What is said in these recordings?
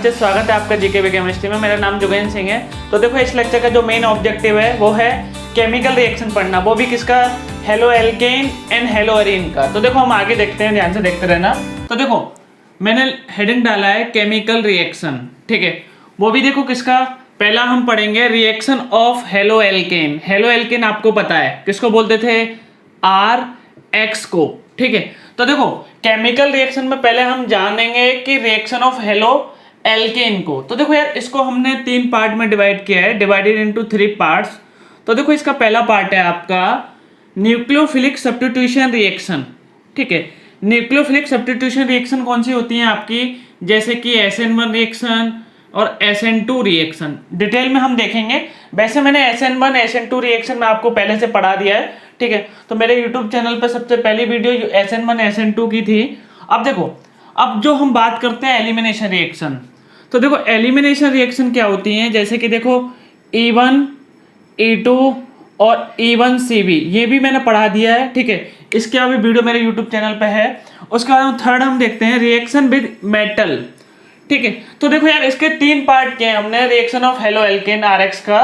नमस्ते, स्वागत है आपका जीके बी केमिस्ट्री में। मेरा नाम जोगेंद्र सिंह है। तो देखो, इस लेक्चर का जो मेन ऑब्जेक्टिव है वो है केमिकल रिएक्शन पढ़ना, वो भी किसका, halo alkane and hello Areen का। तो देखो हम आगे देखते हैं, ध्यान से देखते रहना। तो देखो मैंने हेडिंग डाला है केमिकल रिएक्शन, ठीक है। वो भी देखो किसका, पहला हम पढ़ेंगे reaction of halo alkane. Halo alkane आपको पता है किसको बोलते थे, आर एक्स को, ठीक है। तो देखो केमिकल रिएक्शन में पहले हम जानेंगे कि रिएक्शन ऑफ हेलो एल्केन को। तो देखो यार, इसको हमने 3 पार्ट में डिवाइड किया है, डिवाइडेड इनटू 3 पार्ट्स। तो देखो इसका पहला पार्ट है आपका न्यूक्लियोफिलिक सब्स्टिट्यूशन रिएक्शन, ठीक है। न्यूक्लियोफिलिक सब्स्टिट्यूशन रिएक्शन कौन सी होती है आपकी, जैसे कि SN1 रिएक्शन और SN2 रिएक्शन, डिटेल में हम देखेंगे। वैसे मैंने SN1 SN2 रिएक्शन में आपको पहले से पढ़ा दिया है, ठीक है। तो मेरे YouTube चैनल पर सबसे पहली वीडियो SN1 SN2 की थी। अब देखो, अब जो हम बात करते हैं एलिमिनेशन रिएक्शन, तो देखो एलिमिनेशन रिएक्शन क्या होती है, जैसे कि देखो E1 E2 और E1CB, ये भी मैंने पढ़ा दिया है, ठीक है। इसके अभी वीडियो मेरे YouTube चैनल पे है। उसके बाद थर्ड हम देखते हैं रिएक्शन विद मेटल, ठीक है। तो देखो यार, इसके 3 पार्ट किए हमने reaction of halo alkane RX का,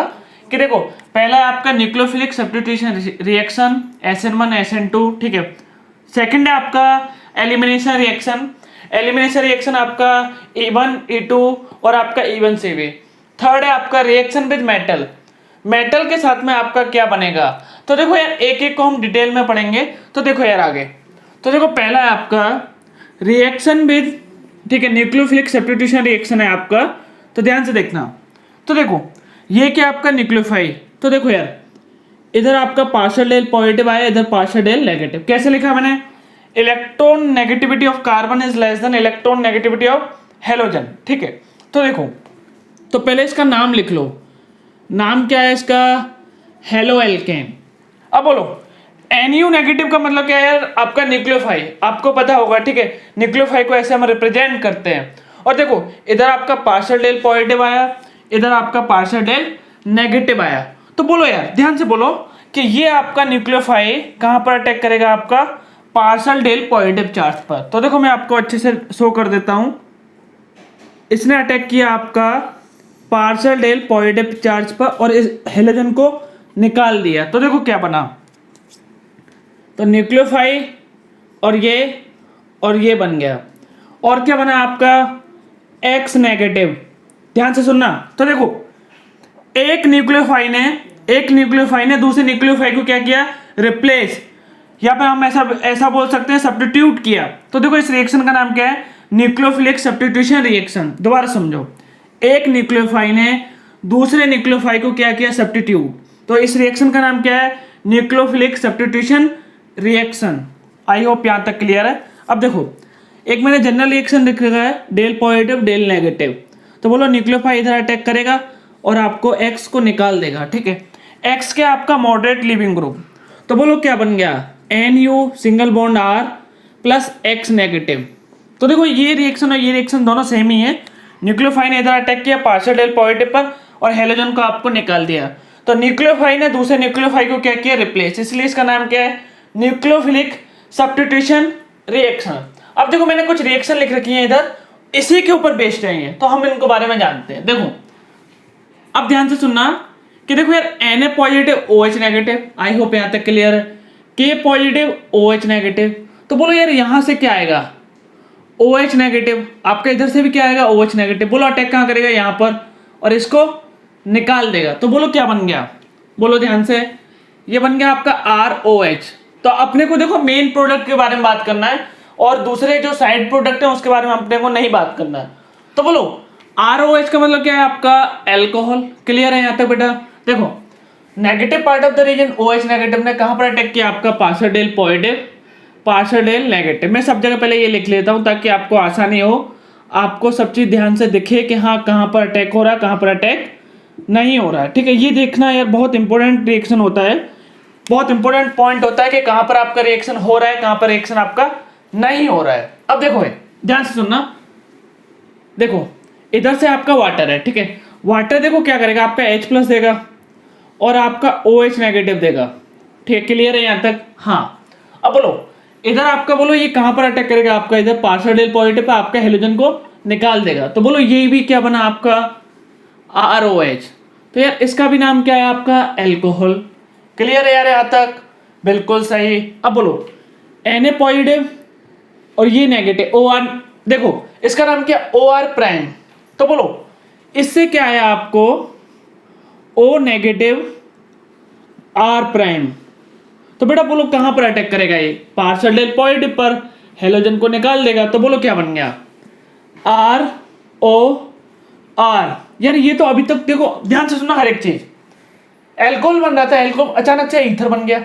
कि देखो पहला है आपका nucleophilic substitution reaction SN1 SN2, ठीक है। सेकंड है आपका एलिमिनेशन रिएक्शन। एलिमिनेशन रिएक्शन आपका E1 E2 और आपका E1CB। थर्ड है आपका रिएक्शन विद मेटल। मेटल के साथ में आपका क्या बनेगा। तो देखो यार, एक एक को हम डिटेल में पढ़ेंगे। तो देखो यार आगे, तो देखो पहला है आपका रिएक्शन विद, ठीक है, न्यूक्लियोफिलिक सब्स्टिट्यूशन रिएक्शन है आपका। तो ध्यान से देखना। तो देखो ये क्या आपका न्यूक्लियोफाइल, तो देखो यार इधर आपका पार्शियल डेल पॉजिटिव आया, इधर पार्शियल डेल नेगेटिव। कैसे लिखा मैंने, electron negativity of carbon is less than electron negativity of halogen, ठीक है। तो देखो, तो पहले इसका नाम लिख लो। नाम क्या है इसका, हेलो एल्केन। अब बोलो NU नेगेटिव का मतलब क्या है यार, आपका न्यूक्लियोफाइल, आपको पता होगा, ठीक है। न्यूक्लियोफाइल को ऐसे हम रिप्रेजेंट करते हैं। और देखो इधर आपका पार्शियल डेल पॉजिटिव आया, इधर आपका पार्शियल डेल नेगेटिव आया। तो बोलो यार, ध्यान से बोलो कि ये आपका न्यूक्लियोफाइल कहां पर अटैक करेगा, आपका पार्शियल डेल पॉजिटिव चार्ज पर। तो देखो मैं आपको अच्छे से शो कर देता हूं। इसने अटैक किया आपका पार्शियल डेल पॉजिटिव चार्ज पर और इस हेलोजन को निकाल दिया। तो देखो क्या बना, तो न्यूक्लियोफाइल और ये बन गया। और क्या बना आपका X नेगेटिव। ध्यान से सुनना। तो देखो एक न्यूक्लियोफाइल ने दूसरे न्यूक्लियोफाइल को क्या किया, रिप्लेस, या फिर हम ऐसा बोल सकते हैं सब्स्टिट्यूट किया। तो देखो इस रिएक्शन का नाम क्या है, न्यूक्लियोफिलिक सब्स्टिट्यूशन रिएक्शन। दोबारा समझो, एक न्यूक्लियोफाइल ने दूसरे न्यूक्लियोफाइल को क्या किया, सब्स्टिट्यूट। तो इस रिएक्शन का नाम क्या है, nucleophilic substitution reaction. I hope यहां तक क्लियर है। अब देखो एक मैंने जनरल रिएक्शन लिख रखा है, डेल पॉजिटिव डेल नेगेटिव। तो बोलो न्यूक्लियोफाइल इधर अटैक करेगा और आपको X को निकाल देगा, ठीक है। X क्या आपका मॉडरेट लिविंग ग्रुप। तो बोलो क्या बन गया, NU single bond R plus X negative. तो देखो ये रिएक्शन और ये रिएक्शन दोनों सेम ही है। न्यूक्लियोफाइल ने इधर अटैक किया पार्शियल डेल पॉजिटिव पर और हेलोजन को आपको निकाल दिया। तो न्यूक्लियोफाइल ने दूसरे न्यूक्लियोफाइल को क्या किया, रिप्लेस, इसलिए इसका नाम क्या है, न्यूक्लियोफिलिक सब्स्टिट्यूशन रिएक्शन। अब देखो मैंने कुछ रिएक्शन लिख रखी है इधर, इसी के ऊपर बेस्ड है ये, तो हम इनको बारे में जानते हैं। देखो अब ध्यान से सुनना कि देखो यार Na positive OH negative, I hope यहां तक क्लियर है। K positive OH negative. तो बोलो यार यहां से क्या आएगा, OH नेगेटिव। आपका इधर से भी क्या आएगा, OH नेगेटिव। बोलो अटैक कहां करेगा, यहां पर, और इसको निकाल देगा। तो बोलो क्या बन गया, बोलो ध्यान से, ये बन गया आपका ROH। तो अपने को देखो मेन प्रोडक्ट के बारे में बात करना है और दूसरे जो साइड प्रोडक्ट है उसके बारे में अपने को नहीं बात करना है। तो बोलो ROH का मतलब क्या है, आपका अल्कोहल। क्लियर है यहां तक बेटा। देखो negative part of the region OH negative ने कहां पर अटैक किया, आपका partial del positive partial del negative. मैं सब जगह पहले ये लिख लेता हूं ताकि आपको आसानी हो, आपको सब चीज ध्यान से दिखे कि हाँ कहां पर अटैक हो रहा है, कहां पर अटैक नहीं हो रहा है, ठीक है। ये देखना यार बहुत इंपॉर्टेंट रिएक्शन होता है, बहुत इंपॉर्टेंट पॉइंट होता है कि कहां पर आपका रिएक्शन हो रहा है, कहां पर रिएक्शन आपका नहीं हो रहा है। अब देखो ध्यान से सुनना। देखो इधर से आपका वाटर है, ठीक है। वाटर देखो क्या करेगा, आपका H प्लस देगा और आपका OH नेगेटिव देगा, ठीक है। क्लियर है यहां तक, हाँ। अब बोलो इधर आपका, बोलो ये कहां पर अटैक करेगा, आपका इधर पार्शियल डेल पॉजिटिव पे आपका हेलोजन को निकाल देगा। तो बोलो ये भी क्या बना आपका ROH। तो यार इसका भी नाम क्या है आपका एल्कोहल। क्लियर है यार यहाँ तक? बिल्कुल सही। अब बोलो Na पॉजिटिव और ये नेगेटिव OR, देखो इसका नाम क्या OR प्राइम। तो बोलो इससे क्या आया आपको O नेगेटिव R प्राइम। तो बेटा बोलो कहां पर अटैक करेगा ये पार्शियल डेल पॉजिटिव पर, हेलोजन को निकाल देगा। तो बोलो क्या बन गया ROR। यार ये तो अभी तक देखो ध्यान से सुनना हर एक चीज, एल्कोहल बन रहा था, एल्कोहल अचानक से ईथर बन गया।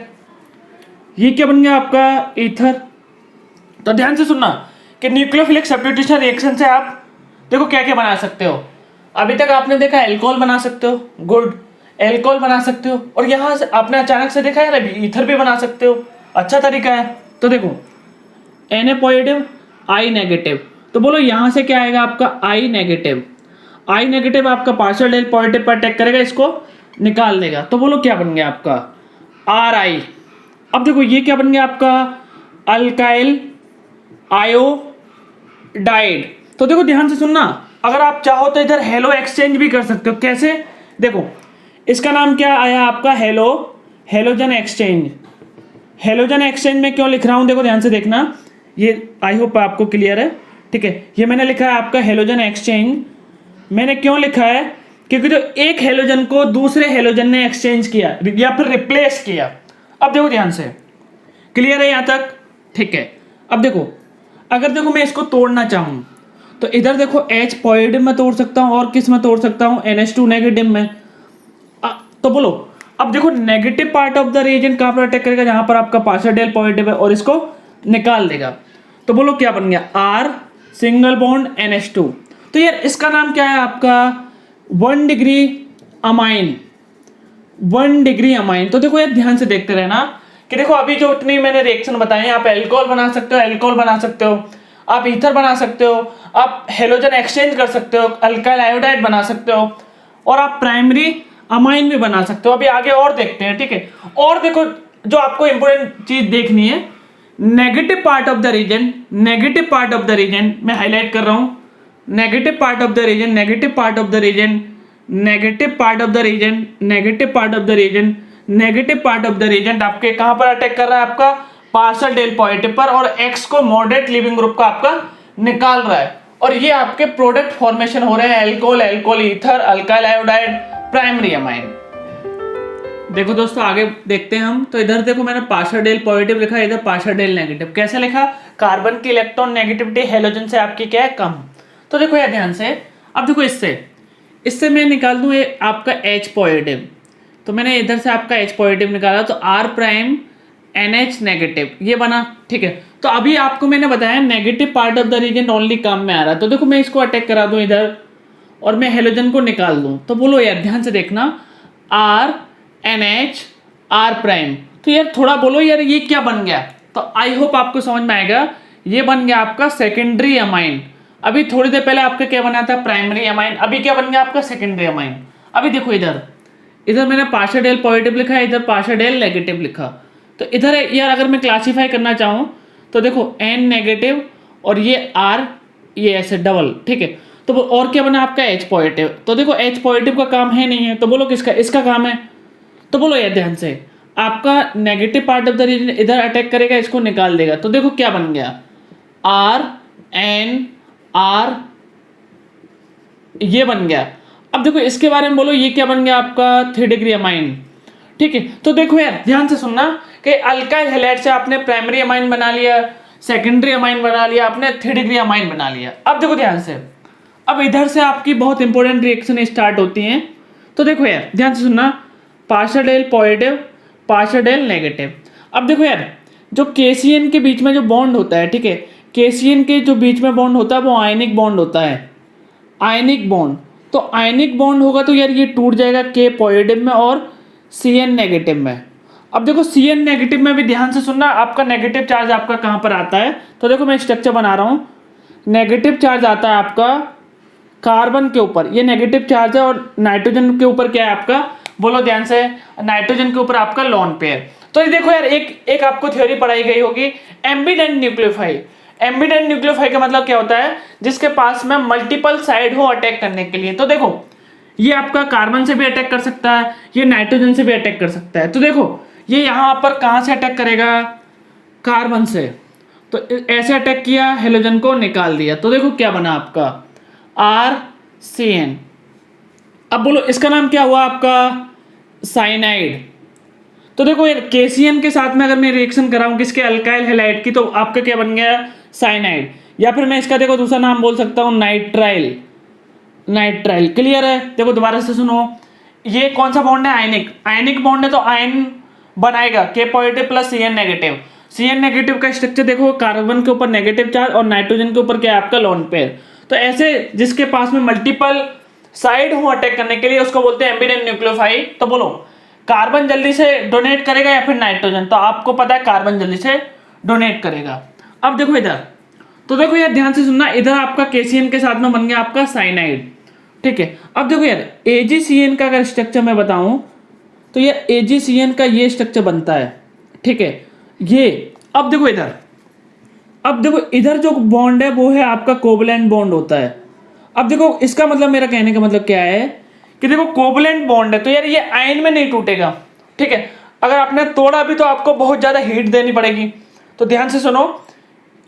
ये क्या बन गया आपका ईथर। तो ध्यान से सुनना कि न्यूक्लियोफिलिक सब्स्टिट्यूशन रिएक्शन से आप देखो क्या क्या बना सकते हो। अभी तक आपने देखा एल्कोहल बना सकते हो, गुड, एल्कोहल बना सकते हो, और यहां से आपने अचानक से देखा यार अभी ईथर भी बना सकते हो। अच्छा तरीका है। तो देखो Na पॉजिटिव I नेगेटिव। तो बोलो यहां से क्या आएगा आपका I नेगेटिव। I नेगेटिव आपका पार्शियल डेल पॉजिटिव पर अटैक करेगा, इसको निकाल देगा। तो बोलो क्या बन गया आपका Ri। अब देखो ये क्या बन गया आपका अल्काइल आयोडाइड। तो देखो ध्यान से सुनना, अगर आप चाहो तो इधर हेलो एक्सचेंज भी कर सकते हो। कैसे? देखो इसका नाम क्या आया आपका हेलोजन एक्सचेंज। हेलोजन एक्सचेंज में क्यों लिख रहा हूं देखो ध्यान से देखना, ये आई होप आपको क्लियर है। ठीक है, ये मैंने लिखा है आपका हेलोजन एक्सचेंज। मैंने क्यों लिखा है? क्योंकि जो एक हेलोजन को दूसरे हेलोजन ने एक्सचेंज किया या फिर रिप्लेस किया। अब देखो ध्यान से, क्लियर है यहां तक? ठीक है। अब देखो अगर देखो मैं इसको तोड़ना चाहूं तो इधर देखो H पॉजिटिव में तोड़ सकता हूं और किस में तोड़ सकता हूं NH2 नेगेटिव में। तो बोलो अब देखो negative part of the reagent कहां पर अटैक करेगा, जहां पर आपका पार्शियल डेल पॉजिटिव है, और इसको निकाल देगा। तो बोलो क्या बन गया R सिंगल बॉन्ड NH2। तो यार इसका नाम क्या है आपका 1 डिग्री अमाइन। 1 degree amine. तो देखो यार ध्यान से देखते रहना कि देखो अभी जो इतनी मैंने रिएक्शन बताए, आप एल्कोहल बना सकते हो, एल्कोहल बना सकते हो, आप ईथर बना सकते हो, आप हेलोजन एक्सचेंज कर सकते हो, अल्काइल आयोडाइड बना सकते हो, और आप प्राइमरी अमाइन भी बना सकते हो। अभी आगे और देखते हैं। ठीक है, और देखो जो आपको इंपॉर्टेंट चीज देखनी है, negative part of the region, negative part of the region मैं हाईलाइट कर रहा हूं, negative part of the region, negative part of the region, negative part of the region, negative part of the region, negative part of the region आपके कहां पर attack कर रहा है आपका पार्शियल डेल पॉजिटिव पर, और एक्स को मॉडरेट लिविंग ग्रुप का आपका निकाल रहा है, और ये आपके प्रोडक्ट फॉर्मेशन हो रहे हैं alcohol, alcohol ether, alkyl iodide, primary amine. देखो दोस्तों आगे देखते हैं हम। तो इधर देखो मैंने पार्शियल डेल पॉजिटिव लिखा, इधर पार्शियल डेल नेगेटिव। कैसे लिखा? कार्बन की इलेक्ट्रॉन नेगेटिविटी हेलोजन से आपकी क्या है कम। तो देखो यार ध्यान से, अब देखो इससे मैं निकाल दूं ये आपका H पॉजिटिव। तो मैंने इधर से आपका H पॉजिटिव निकाला, तो R प्राइम NH नेगेटिव ये बना। ठीक है, तो अभी आपको मैंने बताया negative part of the region only काम में आ रहा है। तो देखो मैं इसको अटैक करा दूं इधर और मैं हेलोजन को निकाल दूं। तो बोलो यार ध्यान से देखना R NH R प्राइम। तो यार थोड़ा बोलो यार ये क्या बन गया। तो आई होप आपको समझ में आएगा, ये बन गया आपका सेकेंडरी अमाइन। अभी थोड़ी देर पहले आपका क्या बना था प्राइमरी अमाइन, अभी क्या बन गया आपका सेकेंडरी अमाइन। अभी देखो इधर मैंने पार्शियल डेल पॉजिटिव लिखा है, इधर पार्शियल डेल नेगेटिव लिखा। तो इधर यार अगर मैं क्लासीफाई करना चाहूँ तो देखो N नेगेटिव और ये R ये ऐसे डबल। ठीक है, तो और क्या बना आपका H पॉजिटिव। तो देखो H पॉजिटिव का काम है नहीं है, तो बोलो किसका, इसका काम है। तो बोलो यार ध्यान से, आपका negative part of the region इधर अटैक करेगा, इसको निकाल देगा। तो देखो क्या बन गया R N R ये बन गया। अब देखो इसके बारे में बोलो, ये क्या बन गया आपका 3 डिग्री अमाइन। ठीक है, तो देखो यार ध्यान से सुनना कि अल्काइल हैलाइड से आपने प्राइमरी अमाइन बना लिया, सेकेंडरी अमाइन बना लिया, आपने 3 डिग्री अमाइन बना लिया। अब देखो ध्यान से, अब इधर से आपकी बहुत इंपॉर्टेंट रिएक्शन स्टार्ट होती हैं। तो देखो यार ध्यान से सुनना, partial del positive, partial del negative. अब देखो यार जो KCN के बीच में जो बॉन्ड होता है, ठीक है, KCN के जो बीच में बॉन्ड होता है वो आयनिक बॉन्ड होता है, आयनिक बॉन्ड। तो आयनिक बॉन्ड होगा तो यार ये टूट जाएगा K पॉजिटिव में और Cn नेगेटिव में। अब देखो Cn नेगेटिव में भी ध्यान से सुनना, आपका नेगेटिव चार्ज आपका कहाँ पर आता है। तो देखो मैं स्ट्रक्चर बना रहा हूँ, नेगेटिव चार्ज आता है आपका कार्बन के ऊपर, ये नेगेटिव चार्ज है, और नाइट्रोजन के ऊपर क्या है आपका, बोलो ध्यान से, नाइट्रोजन के ऊपर आपका लोन पेयर। तो ये देखो यार एक आपको थ्योरी पढ़ाई गई होगी एम्बिडेंट न्यूक्लियोफाइल। एम्बिडेंट न्यूक्लियोफाइल का मतलब क्या होता है, जिसके पास में मल्टीपल साइड हो अटैक करने के लिए। तो देखो ये आपका कार्बन से भी अटैक कर सकता है, ये नाइट्रोजन से भी अटैक कर सकता है। तो देखो ये यहाँ पर कहाँ से अटैक करेगा, कार्बन से, तो ऐसे अटैक किया, हेलोजन को निकाल दिया, तो देखो क्या बना आपका RCN। अब बोलो इसका नाम क्या हुआ आपका साइनाइड। तो देखो ये KCN के साथ में अगर मैं रिएक्शन कराऊं किसके, अल्काइल हैलाइड की, तो आपका क्या बन गया साइनाइड। या फिर मैं इसका देखो दूसरा नाम बोल सकता हूं नाइट्राइल। नाइट्राइल क्लियर है। देखो दोबारा से सुनो, ये कौन सा बॉन्ड है, आयनिक। आयनिक बॉन्ड है तो आयन बनाएगा K positive plus Cn negative. Cn negative का स्ट्रक्चर देखो, कार्बन के ऊपर नेगेटिव चार्ज और नाइट्रोजन के ऊपर क्या है आपका लोन पेयर। तो ऐसे जिसके पास में मल्टीपल साइड हो अटैक करने के लिए उसको बोलते हैं एम्बिडेंट न्यूक्लियोफाइल। तो बोलो कार्बन जल्दी से डोनेट करेगा या फिर नाइट्रोजन, तो आपको पता है कार्बन जल्दी से डोनेट करेगा। अब देखो इधर, तो देखो यार ध्यान से सुनना, इधर आपका KCN के साथ में बन गया आपका साइनाइड, ठीक है। अब देखो यार AgCN का अगर स्ट्रक्चर मैं बताऊं तो ये AgCN का ये स्ट्रक्चर बनता है, ठीक है ये। अब देखो इधर, अब देखो इधर जो बॉन्ड है वो है आपका कोवलेंट बॉन्ड होता है। अब देखो इसका मतलब, मेरा कहने का मतलब क्या है कि देखो कोवलेंट बॉन्ड है तो यार ये आयन में नहीं टूटेगा, ठीक है। अगर आपने तोड़ा भी तो आपको बहुत ज्यादा हीट देनी पड़ेगी। तो ध्यान से सुनो,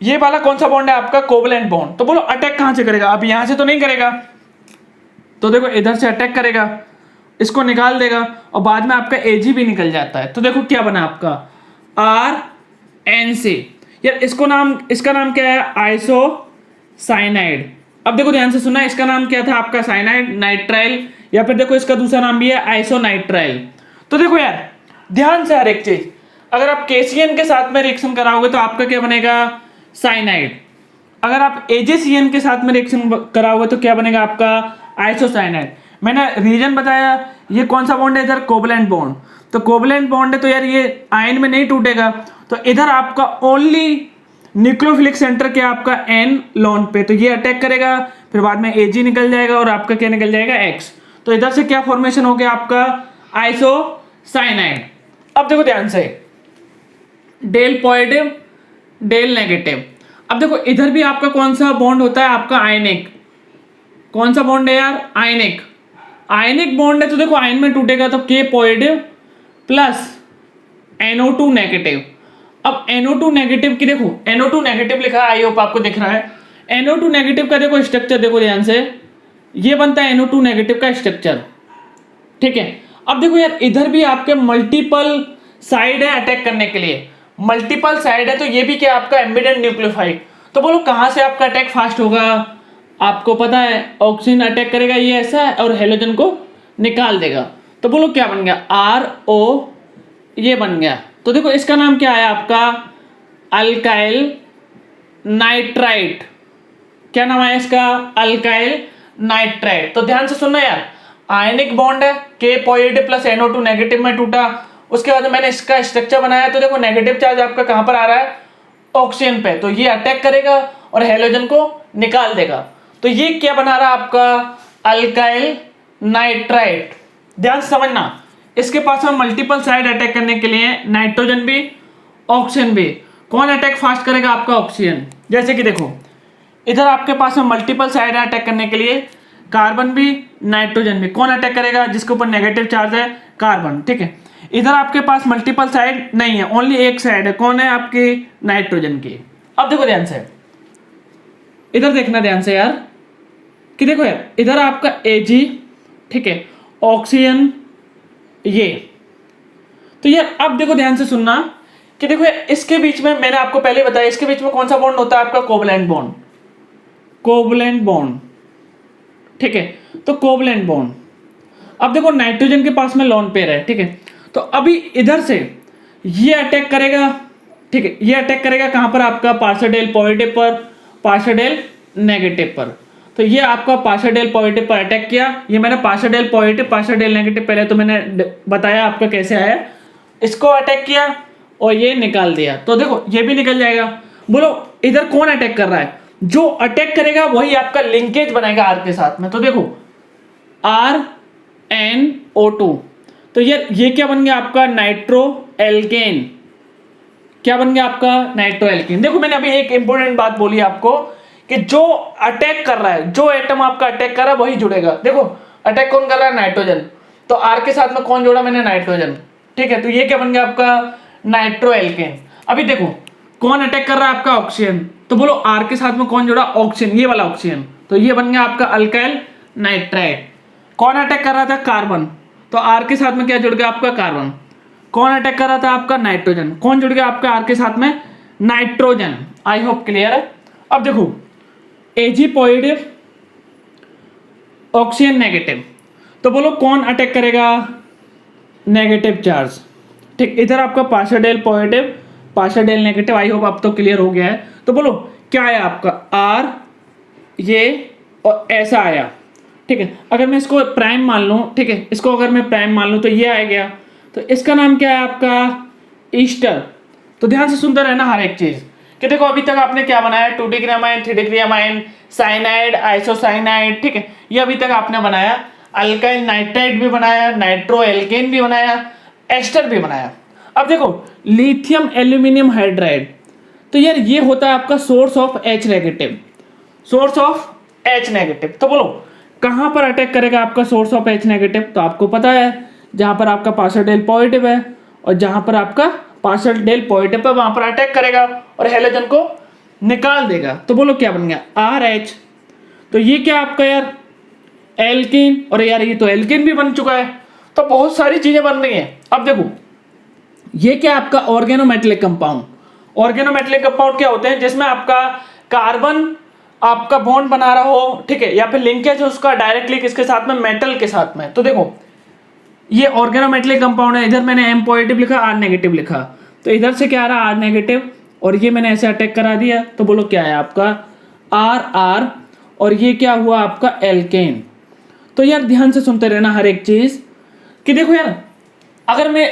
ये वाला कौन सा बॉन्ड है आपका कोवलेंट बॉन्ड। तो बोलो अटैक कहां से करेगा, अब यहां से तो नहीं करेगा, तो देखो इधर से अटैक करेगा, इसको निकाल देगा और बाद में आपका Ag भी निकल जाता है। तो देखो क्या बना आपका RNC। यार इसका नाम क्या है, आइसोसाइनाइड। अब देखो ध्यान से सुनना, इसका नाम क्या था आपका साइनाइड, नाइट्राइल, या फिर देखो इसका दूसरा नाम भी है आइसोनाइट्राइल। तो देखो यार ध्यान से हर एक चीज, अगर आप KCN के साथ में रिएक्शन कराओगे तो आपका क्या बनेगा साइनाइड। अगर आप AgCN के साथ में रिएक्शन कराओगे तो क्या बनेगा आपका आइसोसाइनाइड। मैंने रीजन बताया, ये कौन सा बॉन्ड है इधर, कोवलेंट बॉन्ड। तो कोवलेंट बॉन्ड है तो यार ये आयन में नहीं टूटेगा, तो इधर आपका ओनली न्यूक्लियोफिलिक सेंटर क्या आपका N लोन पे, तो ये अटैक करेगा, फिर बाद में Ag निकल जाएगा और आपका क्या निकल जाएगा X। तो इधर से क्या फॉर्मेशन हो गया आपका आइसोसाइनाइड। अब देखो ध्यान से, डेल पॉजिटिव डेल नेगेटिव। अब देखो इधर भी आपका कौन सा बॉन्ड होता है आपका आयनिक। कौन सा बॉन्ड है यार, आयनिक। आयनिक बॉन्ड है तो देखो आयन में टूटेगा तो K positive plus NO2 negative. अब NO2 नेगेटिव की देखो, NO2 नेगेटिव लिखा है, आई होप आपको दिख रहा है। NO2 नेगेटिव का देखो स्ट्रक्चर देखो ध्यान से, ये बनता है NO2 नेगेटिव का स्ट्रक्चर, ठीक है। अब देखो यार इधर भी आपके मल्टीपल साइड है अटैक करने के लिए, मल्टीपल साइड है तो ये भी क्या आपका एम्बिडेंट न्यूक्लियोफाइल। तो बोलो कहां से आपका अटैक फास्ट होगा, आपको पता है ऑक्सीजन अटैक करेगा ये ऐसा है और हेलोजन को निकाल देगा। तो बोलो क्या बन गया RO, ये बन गया। तो देखो इसका नाम क्या है आपका अल्काइल नाइट्राइट। क्या नाम है इसका, अल्काइल नाइट्राइट। तो ध्यान से सुनना यार, आयनिक बॉन्ड है, K positive plus NO2 negative में टूटा, उसके बाद मैंने इसका स्ट्रक्चर बनाया तो देखो नेगेटिव चार्ज आपका कहां पर आ रहा है, ऑक्सीजन पे, तो ये अटैक करेगा और हेलोजन को निकाल देगा। तो ये क्या बना रहा है आपका अल्काइल नाइट्राइट। ध्यान से समझना, इसके पास में मल्टीपल साइड अटैक करने के लिए नाइट्रोजन भी ऑक्सीजन भी। कौन अटैक फास्ट करेगा आपका ऑक्सीजन। जैसे कि देखो इधर आपके पास में मल्टीपल साइड अटैक करने के लिए कार्बन भी नाइट्रोजन भी, कौन अटैक करेगा, जिसके ऊपर नेगेटिव चार्ज है कार्बन, ठीक है। इधर आपके पास मल्टीपल साइड नहीं है, ओनली एक साइड है, कौन है आपकी नाइट्रोजन की। अब देखो ध्यान से, इधर देखना ध्यान से यार कि देखो यार इधर आपका Ag, ठीक है, ऑक्सीजन ये। तो यार अब देखो ध्यान से सुनना कि देखो इसके बीच में, मैंने आपको पहले बताया इसके बीच में कौन सा बॉन्ड होता है आपका कोवलेंट बॉन्ड। कोवलेंट बॉन्ड, ठीक है। तो कोवलेंट बॉन्ड, अब देखो नाइट्रोजन के पास में लोन पेयर है, ठीक है। तो अभी इधर से ये अटैक करेगा, ठीक है, ये अटैक करेगा कहां पर आपका पार्शियल पॉजिटिव पर, पार्शियल नेगेटिव पर। तो ये आपका पार्शियल पॉजिटिव पर अटैक किया, ये मैंने पार्शियल पॉजिटिव पार्शियल नेगेटिव पहले तो मैंने बताया आपका कैसे आया, इसको अटैक किया और ये निकाल दिया। तो देखो ये भी निकल जाएगा। बोलो इधर कौन अटैक कर रहा है, जो अटैक करेगा वही आपका लिंकेज बनाएगा R के साथ में। तो देखो RNO2, तो यार ये क्या बन गया आपका नाइट्रो एल्केन। क्या बन गया आपका नाइट्रोएल्कीन। देखो मैंने अभी एक इंपॉर्टेंट बात बोली आपको कि जो अटैक कर रहा है, जो एटम आपका अटैक कर रहा है वही जुड़ेगा। देखो अटैक कौन कर रहा है, नाइट्रोजन, तो आर के साथ में कौन जोड़ा मैंने, नाइट्रोजन, ठीक है। तो ये क्या बन गया आपका नाइट्रोएल्केन। अभी देखो कौन अटैक कर रहा है आपका, ऑक्सीजन, तो बोलो आर के साथ में कौन जुड़ा, ऑक्सीजन, ये वाला ऑक्सीजन, तो ये बन गया आपका अल्काइल नाइट्राइड। कौन अटैक कर रहा था, कार्बन, तो आर के साथ में क्या जुड़ गया आपका, कार्बन। कौन अटैक कर रहा था आपका, नाइट्रोजन, कौन जुड़ गया आपका आर के साथ में, नाइट्रोजन। आई होप क्लियर है। अब देखो Ag पॉजिटिव, ऑक्सीजन नेगेटिव, तो बोलो कौन अटैक करेगा, नेगेटिव चार्ज, ठीक। इधर आपका partial positive, partial negative. I hope अब तो क्लियर हो गया है। तो बोलो क्या आया आपका, आर, ये और ऐसा आया, ठीक है। अगर मैं इसको प्राइम मान लूँ, ठीक है, इसको अगर मैं प्राइम मान लूँ तो ये आ गया, तो इसका नाम क्या है आपका, ईस्टर। तो ध्यान से सुनते रहना हर एक चीज कि देखो अभी तक आपने क्या बनाया, 2 degree amine, 3 degree amine, cyanide, isocyanide, ठीक है, ये अभी तक आपने बनाया। अल्काइल नाइट्राइड भी बनाया, नाइट्रोएल्केन भी बनाया, एस्टर भी बनाया। अब देखो लिथियम एल्यूमिनियम हाइड्राइड, तो यार ये होता है आपका source of H negative, source of H negative. तो बोलो कहां पर अटैक करेगा आपका सोर्स ऑफ H नेगेटिव, तो आपको पता है जहां पर आपका पार्शियल पॉजिटिव है और जहां पर आपका पार्शियल पॉजिटिव है वहां पर अटैक करेगा और हेलोजन को निकाल देगा। तो बोलो क्या बन गया, RH। तो ये क्या आपका यार, एल्कीन, और यार ये तो एल्कीन भी बन चुका है। तो बहुत सारी चीजें बन रही हैं। अब देखो ये क्या आपका ऑर्गेनोमेटेलिक कंपाउंड। ऑर्गेनोमेटेलिक कंपाउंड क्या होते हैं, जिसमें आपका कार्बन आपका बॉन्ड बना रहा हो, ठीक है, या फिर लिंकेज है उसका डायरेक्टली किसके साथ में, मेटल के साथ में। तो देखो ये ऑर्गेनोमेटेलिक कंपाउंड है। इधर मैंने M पॉजिटिव लिखा, R नेगेटिव लिखा, तो इधर से क्या आ रहा, R नेगेटिव, और ये मैंने ऐसे अटैक करा दिया। तो बोलो क्या है आपका, R, और ये क्या हुआ आपका एल्केन। तो यार ध्यान से सुनते रहना हर एक चीज कि देखो यार अगर मैं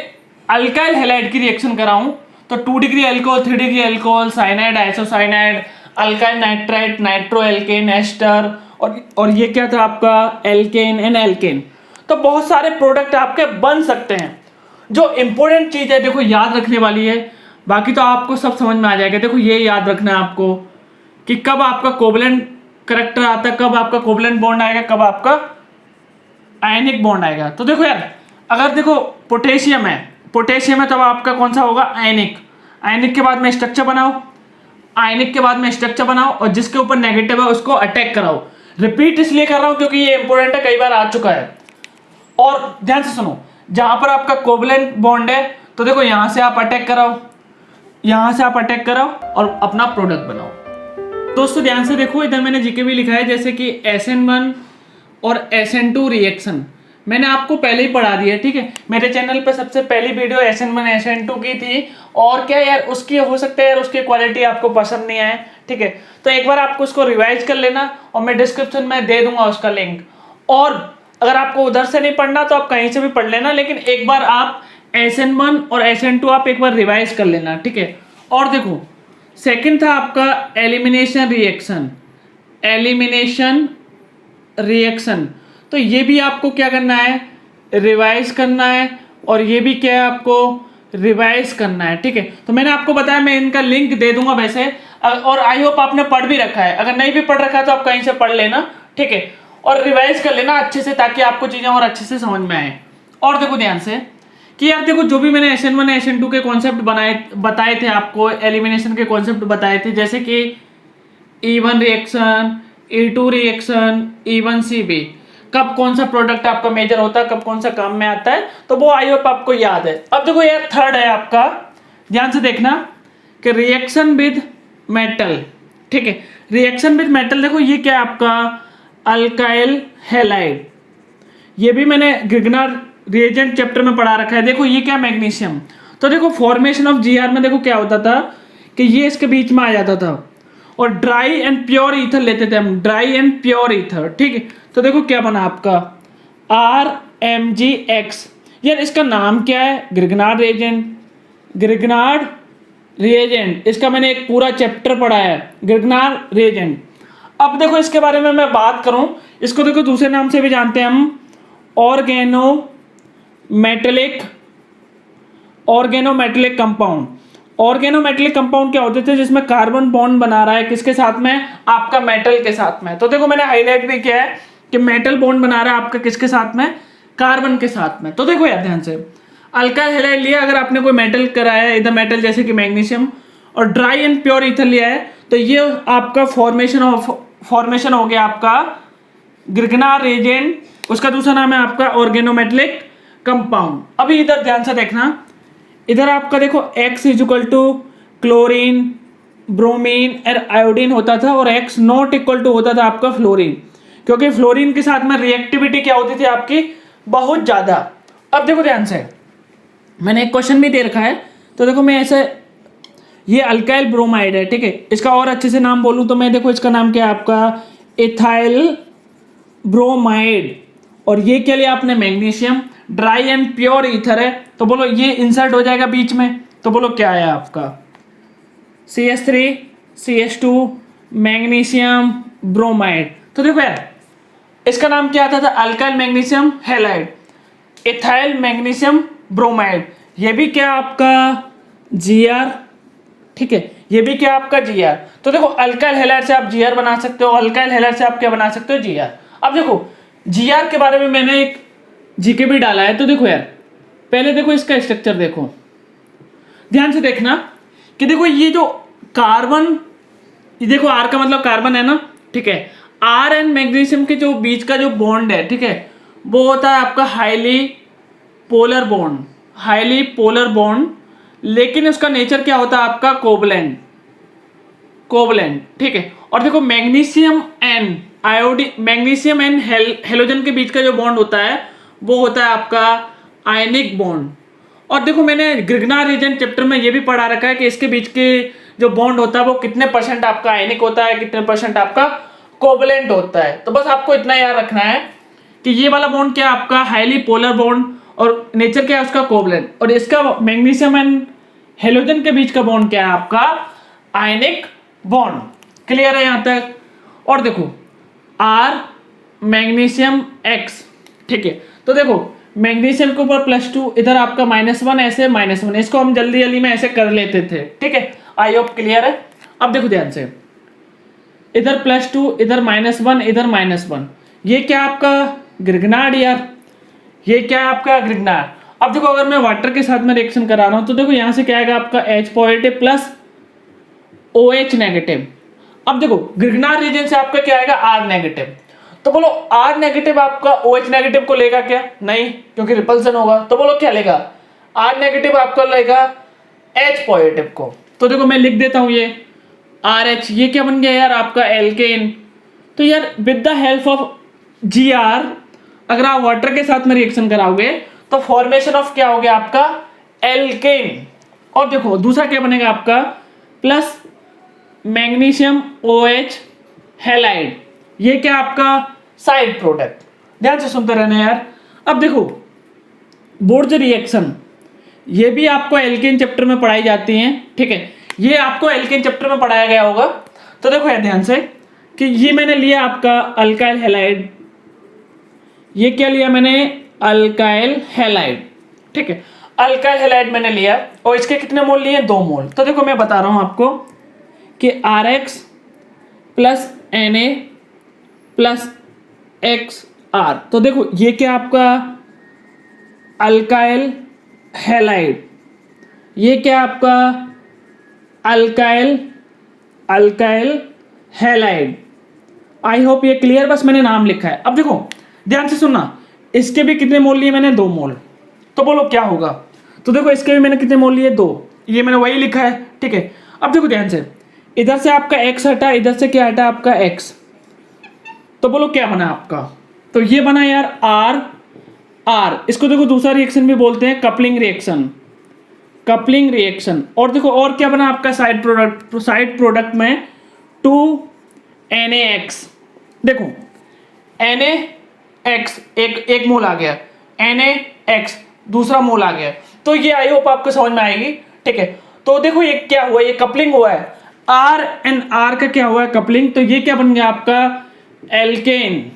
अल्काइल हैलाइड की रिएक्शन कराऊं तो 2 degree alcohol, 3 degree alcohol, cyanide, isocyanide, alkyl nitride, nitroalkane, ester, और ये क्या था आपका एल्केन एंड एल्केन। तो बहुत सारे प्रोडक्ट आपके बन सकते हैं। जो इंपॉर्टेंट चीज है देखो याद रखने वाली है, बाकी तो आपको सब समझ में आ जाएगा। देखो ये याद रखना है आपको कि कब आपका कोवलेंट करैक्टर आता है, कब आपका कोवलेंट बॉन्ड आएगा, कब आपका आयनिक बॉन्ड आएगा। तो देखो यार अगर देखो पोटेशियम है तब आपका कौन सा होगा, आयनिक। आयनिक के बाद में स्ट्रक्चर बनाओ, आयनिक के बाद में स्ट्रक्चर बनाओ, और जिसके ऊपर नेगेटिव है उसको अटैक कराओ। रिपीट इसलिए कर रहा हूं क्योंकि ये इंपॉर्टेंट है, कई बार आ चुका है। और ध्यान से सुनो, जहां पर आपका कोवलेंट बॉन्ड है तो देखो यहां से आप अटैक कराओ, यहां से आप अटैक कराओ और अपना प्रोडक्ट बनाओ। दोस्तों ध्यान से देखो, इधर मैंने जीके भी लिखा है, जैसे कि SN1 और SN2 रिएक्शन मैंने आपको पहले ही पढ़ा दिया है, ठीक है। मेरे चैनल पर सबसे पहली वीडियो SN1 SN2 की थी, और क्या यार उसकी हो सकता है यार उसकी क्वालिटी आपको पसंद नहीं आए, ठीक है। तो एक बार आपको उसको रिवाइज कर लेना, और मैं डिस्क्रिप्शन में दे दूंगा उसका लिंक। और अगर आपको उधर से नहीं पढ़ना तो आप कहीं से भी पढ़ लेना, लेकिन एक बार आप SN1 और SN2 आप एक बार रिवाइज कर लेना, ठीक है। और देखो सेकंड था आपका एलिमिनेशन रिएक्शन, एलिमिनेशन रिएक्शन। तो ये भी आपको क्या करना है, रिवाइज करना है, और ये भी क्या है आपको रिवाइज करना है, ठीक है। तो मैंने आपको बताया, मैं इनका लिंक दे दूंगा वैसे, और आई होप आपने पढ़ भी रखा है। अगर नहीं भी पढ़ रखा है तो आप कहीं से पढ़ लेना, ठीक है, और रिवाइज कर लेना अच्छे से, ताकि आपको चीजें और अच्छे से समझ में आए। और देखो ध्यान से कि यार देखो जो भी मैंने SN1 SN2 के कॉन्सेप्ट बताए थे आपको, एलिमिनेशन के कॉन्सेप्ट बताए थे, जैसे कि E1 reaction, E2 reaction, E1CB, कब कौन सा प्रोडक्ट आपका मेजर होता है, कब कौन सा काम में आता है, तो वो आई होप आपको याद है। अब देखो यार थर्ड है आपका, ध्यान से देखना कि रिएक्शन विद मेटल, ठीक है। रिएक्शन विद मेटल, देखो ये क्या है आपका अल्काइल हैलाइड, ये भी मैंने ग्रिग्नार रिएजेंट चैप्टर में पढ़ा रखा है। देखो ये क्या मैग्नीशियम, तो देखो फॉर्मेशन ऑफ Gr में देखो क्या होता था कि ये इसके बीच में आ जाता था, और ड्राई एंड प्योर ईथर लेते थे हम, ड्राई एंड प्योर ईथर, ठीक है। तो देखो क्या बना आपका RMgX। यार इसका नाम क्या है, ग्रिग्नार्ड रिएजेंट, ग्रिग्नार्ड रिएजेंट, इसका मैंने एक पूरा चैप्टर पढ़ा है, ग्रिग्नार्ड रिएजेंट। अब देखो इसके बारे में मैं बात करूं, इसको देखो दूसरे नाम से भी जानते हैं हम, ऑर्गेनोमेटेलिक कंपाउंड। ऑर्गेनोमेटेलिक कंपाउंड क्या होते थे, जिसमें कार्बन बॉन्ड बना रहा है किसके साथ में, आपका मेटल के साथ में। तो देखो मैंने हाईलाइट भी किया है कि मेटल बॉन्ड बना रहा है आपका किसके साथ में, कार्बन के साथ में। तो देखो यार ध्यान से, अल्काइल हैलाइड लिया, अगर आपने कोई मेटल कराया है इधर मेटल जैसे कि मैग्नीशियम, और ड्राई एंड प्योर ईथर लिया है, तो ये आपका फॉर्मेशन हो गया आपका ग्रिग्नार एजेंट, उसका दूसरा नाम है आपका ऑर्गेनोमेटेलिक कंपाउंड। अभी इधर ध्यान से देखना, इधर आपका देखो X is equal to chlorine, bromine और आयोडीन होता था, और X नॉट इक्वल टू होता था आपका फ्लोरीन, क्योंकि फ्लोरीन के साथ में रिएक्टिविटी क्या होती थी आपकी, बहुत ज़्यादा। अब देखो ध्यान से, मैंने एक क्वेश्चन भी दे रखा है, तो देखो मैं ऐसे, ये अल्काइल ब्रोमाइड है, ठीक है, इसका और अच्छे से नाम बोलूँ तो मैं देखो इसका नाम क्या है आपका, इथाइल ब्रोमाइड। और ये क्या लिया आपने, magnesium, dry and pure ether है, तो बोलो ये इंसर्ट हो जाएगा बीच में, तो बोलो क्या है आपका, CH3 CH2 मैग्नीशियम ब्रोमाइड। तो देखो यार इसका नाम क्या आता था, alkyl magnesium halide, ethyl magnesium bromide. ये भी क्या आपका Gr, ठीक है, ये भी क्या आपका Gr। तो देखो अल्काइल हैलाइड से आप Gr बना सकते हो, अल्काइल हैलाइड से आप क्या बना सकते हो, Gr। अब देखो Gr के बारे में मैंने एक जीके भी डाला है, तो देखो यार पहले देखो इसका स्ट्रक्चर देखो, ध्यान से देखना कि देखो ये जो कार्बन, ये देखो R का मतलब कार्बन है ना, ठीक है, R एंड मैग्नीशियम के जो बीच का जो बॉन्ड है, ठीक है, वो होता है आपका highly polar bond, highly polar bond, लेकिन उसका नेचर क्या होता है आपका, कोवलेंट, कोवलेंट, ठीक है। और देखो magnesium and iodine, magnesium and halogen के बीच का जो बॉन्ड होता है वो होता है आपका आयनिक बॉन्ड। और देखो मैंने ग्रिग्नार एजेंट चैप्टर में ये भी पढ़ा रखा है कि इसके बीच के जो बॉन्ड होता है वो कितने परसेंट आपका आयनिक होता है, कितने परसेंट आपका कोवलेंट होता है। तो बस आपको इतना याद रखना है कि ये वाला बॉन्ड क्या आपका हाईली पोलर बॉन्ड, और नेचर क्या है उसका, कोवलेंट, और इसका मैग्नीशियम एंड हेलोजन के बीच का बॉन्ड क्या है आपका, आयनिक बॉन्ड। क्लियर है यहाँ तक। और देखो R मैग्नीशियम X, ठीक है, तो देखो मैग्नीशियम के ऊपर +2, इधर आपका -1, ऐसे -1, इसको हम जल्दी जल्दी में ऐसे कर लेते थे, ठीक है, आई होप क्लियर है। अब देखो ध्यान से, इधर +2, इधर -1, इधर -1, ये क्या आपका ग्रिग्नार्ड यार, ये क्या आपका ग्रिग्नार्ड। अब देखो अगर मैं वाटर के साथ में रिएक्शन करा रहा हूं तो देखो यहां से क्या आएगा आपका H positive plus OH negative. अब देखो ग्रिग्नार्ड रीजन से आपका क्या आएगा, R नेगेटिव। तो बोलो R नेगेटिव आपका OH नेगेटिव को लेगा क्या, नहीं, क्योंकि रिपल्सन होगा। तो बोलो क्या लेगा, R नेगेटिव आपका लेगा H पॉजिटिव को। तो देखो मैं लिख देता हूं ये RH, ये क्या बन गया यार आपका एल्केन। तो यार with the help of Gr अगर आप वाटर के साथ में रिएक्शन कराओगे तो फॉर्मेशन ऑफ क्या हो गया आपका, एल्केन। और देखो दूसरा क्या बनेगा आपका, प्लस मैग्नीशियम OH हैलाइड, ये क्या आपका साइड प्रोडक्ट। ध्यान से सुनते रहना यार। अब देखो बोर्ड रिएक्शन, ये भी आपको एल्केन चैप्टर में पढ़ाई जाती हैं, ठीक है, ये आपको एल्केन चैप्टर में पढ़ाया गया होगा। तो देखो यार ध्यान से कि ये मैंने लिया आपका अल्काइल हैलाइड, ये क्या लिया मैंने, अल्काइल हैलाइड, ठीक है, अल्काइल हैलाइड मैंने लिया, और इसके कितने मोल लिए, 2 मोल। तो देखो मैं बता रहा हूं आपको कि RX plus Na plus XR, तो देखो ये क्या आपका अल्काइल हैलाइड, ये क्या आपका अल्काइल हैलाइड। आई होप ये क्लियर, बस मैंने नाम लिखा है। अब देखो ध्यान से सुनना, इसके भी कितने मोल लिए मैंने, 2 मोल। तो बोलो क्या होगा, तो देखो इसके भी मैंने कितने मोल लिए, 2, ये मैंने वही लिखा है, ठीक है। अब देखो ध्यान से, इधर से आपका X हटा, इधर से क्या हटा आपका X, तो बोलो क्या बना आपका, तो ये बना यार R। इसको देखो दूसरा रिएक्शन भी बोलते हैं कपलिंग रिएक्शन, कपलिंग रिएक्शन। और देखो और क्या बना आपका साइड प्रोडक्ट में 2NaX, देखो NaX एक मोल आ गया, NaX दूसरा मोल आ गया। तो ये आई होप आपको समझ में आएगी, ठीक है। तो देखो ये क्या हुआ, ये कपलिंग हुआ है, R एंड R का क्या हुआ है, कपलिंग। तो ये क्या बन गया आपका एल्केन।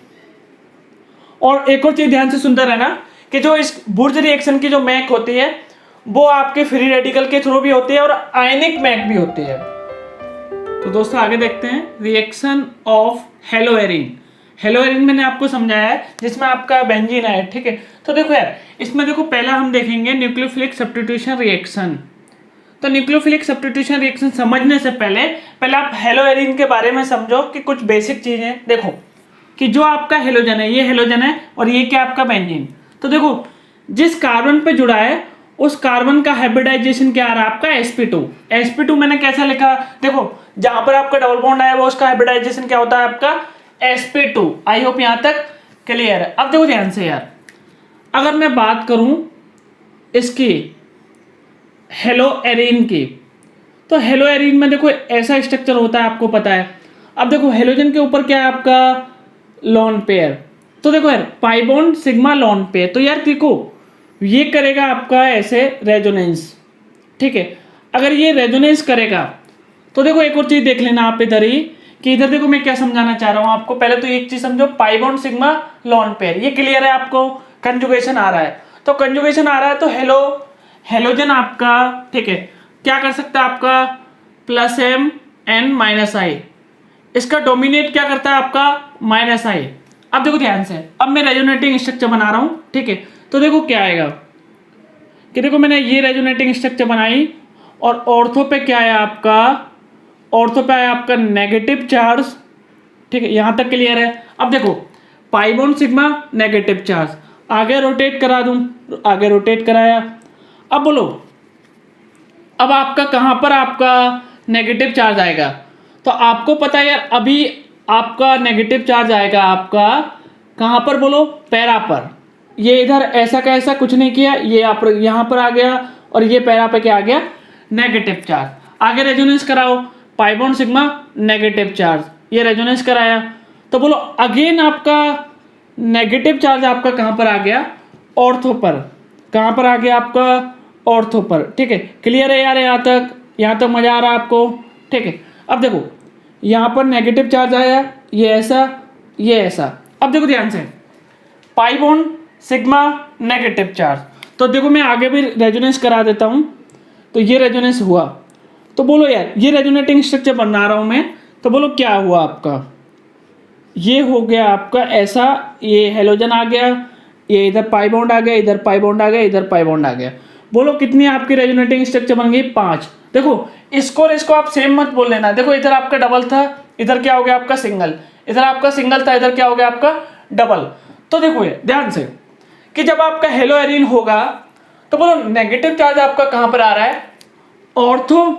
और एक और चीज ध्यान से सुनते रहना कि जो इस बुर्ज रिएक्शन की जो मैक होती है वो आपके फ्री रेडिकल के थ्रू भी होती है और आयनिक मैक भी होती है। तो दोस्तों आगे देखते हैं रिएक्शन ऑफ हेलोएरिन। हेलोएरिन मैंने आपको समझाया है जिसमें आपका बेंजीन है, ठीक है। तो देखो यार इसमें देखो पहला हम देखेंगे न्यूक्लियोफिलिक सब्स्टिट्यूशन रिएक्शन। तो न्यूक्लियोफिलिक सब्स्टिट्यूशन रिएक्शन समझने से पहले आप हेलोएरिन के बारे में समझो कि कुछ बेसिक चीजें देखो कि जो आपका हेलोजन है, ये हेलोजन है और ये क्या आपका बेंजीन। तो देखो जिस कार्बन पे जुड़ा है उस कार्बन का हाइब्रिडाइजेशन क्या आ रहा है आपका sp2। sp2 मैंने कैसा लिखा, देखो जहां पर आपका डबल बॉन्ड आया वो उसका हाइब्रिडाइजेशन क्या होता है आपका sp2। आई होप यहां तक क्लियर है। अब देखो ध्यान से यार, अगर मैं बात करूं इसकी हेलोएरिन की, तो हेलोएरिन में देखो ऐसा स्ट्रक्चर होता है आपको पता है। अब देखो हेलोजन के ऊपर क्या है आपका लॉन पेयर। तो देखो यार pi bond sigma lone pair. तो यार देखो ये करेगा आपका ऐसे रेजोनेंस, ठीक है। अगर ये रेजोनेंस करेगा तो देखो एक और चीज देख लेना आप इधर ही कि इधर देखो मैं क्या समझाना चाह रहा हूं आपको। पहले तो एक चीज समझो, pi bond sigma lone pair, ये क्लियर है आपको। कंजुगेशन आ रहा है, तो कंजुगेशन आ रहा है तो हेलोजन आपका, ठीक है, क्या कर सकता है आपका +m(n-i), इसका डोमिनेट क्या करता है आपका -i। अब देखो ध्यान से, अब मैं रेजोनेटिंग स्ट्रक्चर बना रहा हूं, ठीक है। तो देखो क्या आएगा कि देखो मैंने ये रेजोनेटिंग स्ट्रक्चर बनाई और ऑर्थो पे क्या आया आपका, ऑर्थो पे आया आपका नेगेटिव चार्ज, ठीक है, यहां तक क्लियर है। अब देखो pi bond sigma negative charge, आगे रोटेट करा दूं, आगे रोटेट कराया। अब बोलो अब आपका कहां पर आपका नेगेटिव चार्ज आएगा। तो आपको पता है यार अभी आपका नेगेटिव चार्ज आएगा आपका कहां पर, बोलो पैरा पर। ये इधर ऐसा का ऐसा कुछ नहीं किया, ये आप यहां पर आ गया और ये पैरा पे क्या आ गया नेगेटिव चार्ज। आगे रेजोनेंस कराओ, pi bond sigma negative charge, ये रेजोनेंस कराया। तो बोलो अगेन आपका नेगेटिव चार्ज आपका कहां पर आ गया ऑर्थो पर। कहां पर आ गया आपका ऑर्थो पर, ठीक है। क्लियर है यार यहां तक मजा आ रहा है आपको, ठीक है। अब देखो यहां पर नेगेटिव चार्ज आया, ये ऐसा ये ऐसा। अब देखो ध्यान से pi bond sigma negative charge. तो देखो मैं आगे भी रेजोनेंस करा देता हूं, तो ये रेजोनेंस हुआ। तो बोलो यार ये रेजोनेटिंग स्ट्रक्चर बना रहा हूं मैं, तो बोलो क्या हुआ आपका, ये हो गया आपका ऐसा, ये हेलोजन आ गया, ये इधर पाई बॉन्ड आ गया, इधर पाई बॉन्ड आ गया, इधर पाई बॉन्ड आ गया। बोलो कितनी आपकी रेजोनेटिंग स्ट्रक्चर बन गई 5। देखो इसको और इसको आप सेम मत बोल लेना। देखो इधर आपका डबल था, इधर क्या हो गया आपका सिंगल, इधर आपका सिंगल था, इधर क्या हो गया आपका डबल। तो देखो ये ध्यान से कि जब आपका हेलोएरिन होगा तो बोलो नेगेटिव चार्ज आपका कहां पर आ रहा है ऑर्थो,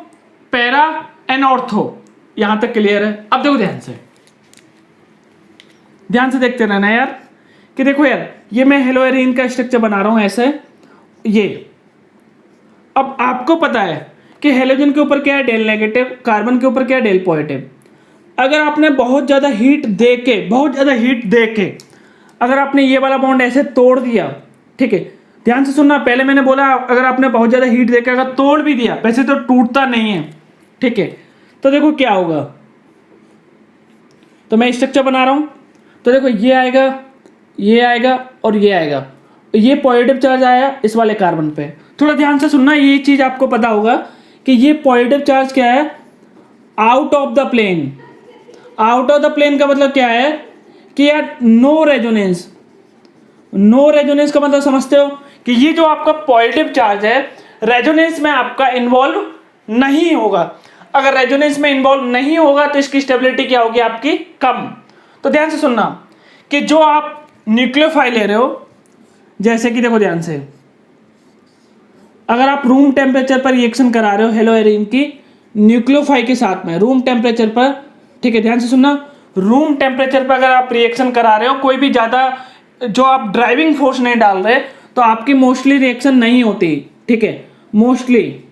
पैरा एंड ऑर्थो, यहां तक क्लियर है। अब देखो ध्यान से देखते रहना यार कि देखो यार ये मैं हेलोएरिन का स्ट्रक्चर बना रहा हूं ऐसे ये। अब आपको पता है कि हेलोजन के ऊपर क्या है डेल नेगेटिव, कार्बन के ऊपर क्या है डेल पॉजिटिव। अगर आपने बहुत ज़्यादा हीट दे के अगर आपने ये वाला बॉन्ड ऐसे तोड़ दिया, ठीक है, ध्यान से सुनना, पहले मैंने बोला अगर आपने बहुत ज़्यादा हीट देकर अगर तोड़ भी दिया, वैसे तो टूटता नहीं है, ठीक है। तो देखो क्या होगा, तो मैं स्ट्रक्चर बना रहा हूं, तो देखो ये आएगा और ये आएगा, ये पॉजिटिव चार्ज आया इस वाले कार्बन पे। थोड़ा ध्यान से सुनना, ये चीज आपको पता होगा कि ये पॉजिटिव चार्ज क्या है out of the plane. Out of the plane का मतलब क्या है कि यार नो रेजोनेंस का मतलब समझते हो कि ये जो आपका पॉजिटिव चार्ज है रेजोनेंस में आपका इन्वॉल्व नहीं होगा। अगर रेजोनेंस में इन्वॉल्व नहीं होगा तो इसकी स्टेबिलिटी क्या होगी आपकी कम। तो ध्यान से सुनना कि जो आप न्यूक्लियोफाइल ले रहे हो, जैसे कि देखो ध्यान से, अगर आप रूम टेम्परेचर पर रिएक्शन करा रहे हो हेलोएरिन की न्यूक्लियोफाइल के साथ में रूम टेम्परेचर पर, ठीक है, ध्यान से सुनना, रूम टेम्परेचर पर अगर आप रिएक्शन करा रहे हो, कोई भी ज़्यादा जो आप ड्राइविंग फोर्स नहीं डाल रहे, तो आपकी मोस्टली रिएक्शन नहीं होती, ठीक है, मोस्टली।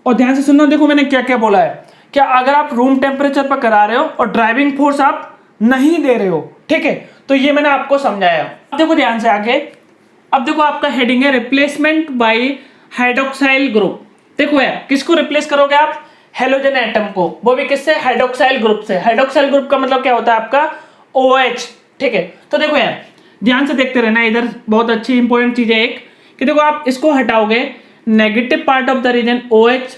और ध्यान से सुनना, देखो मैंने क्या क्या बोला है, क्या अगर आप रूम टेम्परेचर पर करा रहे हो और ड्राइविंग फोर्स आप नहीं दे रहे हो, ठीक है, तो ये मैंने आपको समझाया। अब देखो ध्यान से आगे, अब देखो आपका हेडिंग है रिप्लेसमेंट बाय हाइड्रोक्साइल ग्रुप। देखो यार किसको रिप्लेस करोगे आप, हेलोजन एटम को, वो भी किससे, हाइड्रोक्साइल ग्रुप से। हाइड्रोक्साइल ग्रुप का मतलब क्या होता है आपका OH, ठीक है। तो देखो यार ध्यान से देखते रहना, इधर बहुत अच्छी इंपॉर्टेंट चीज है एक, कि देखो आप इसको हटाओगे, negative part of the region OH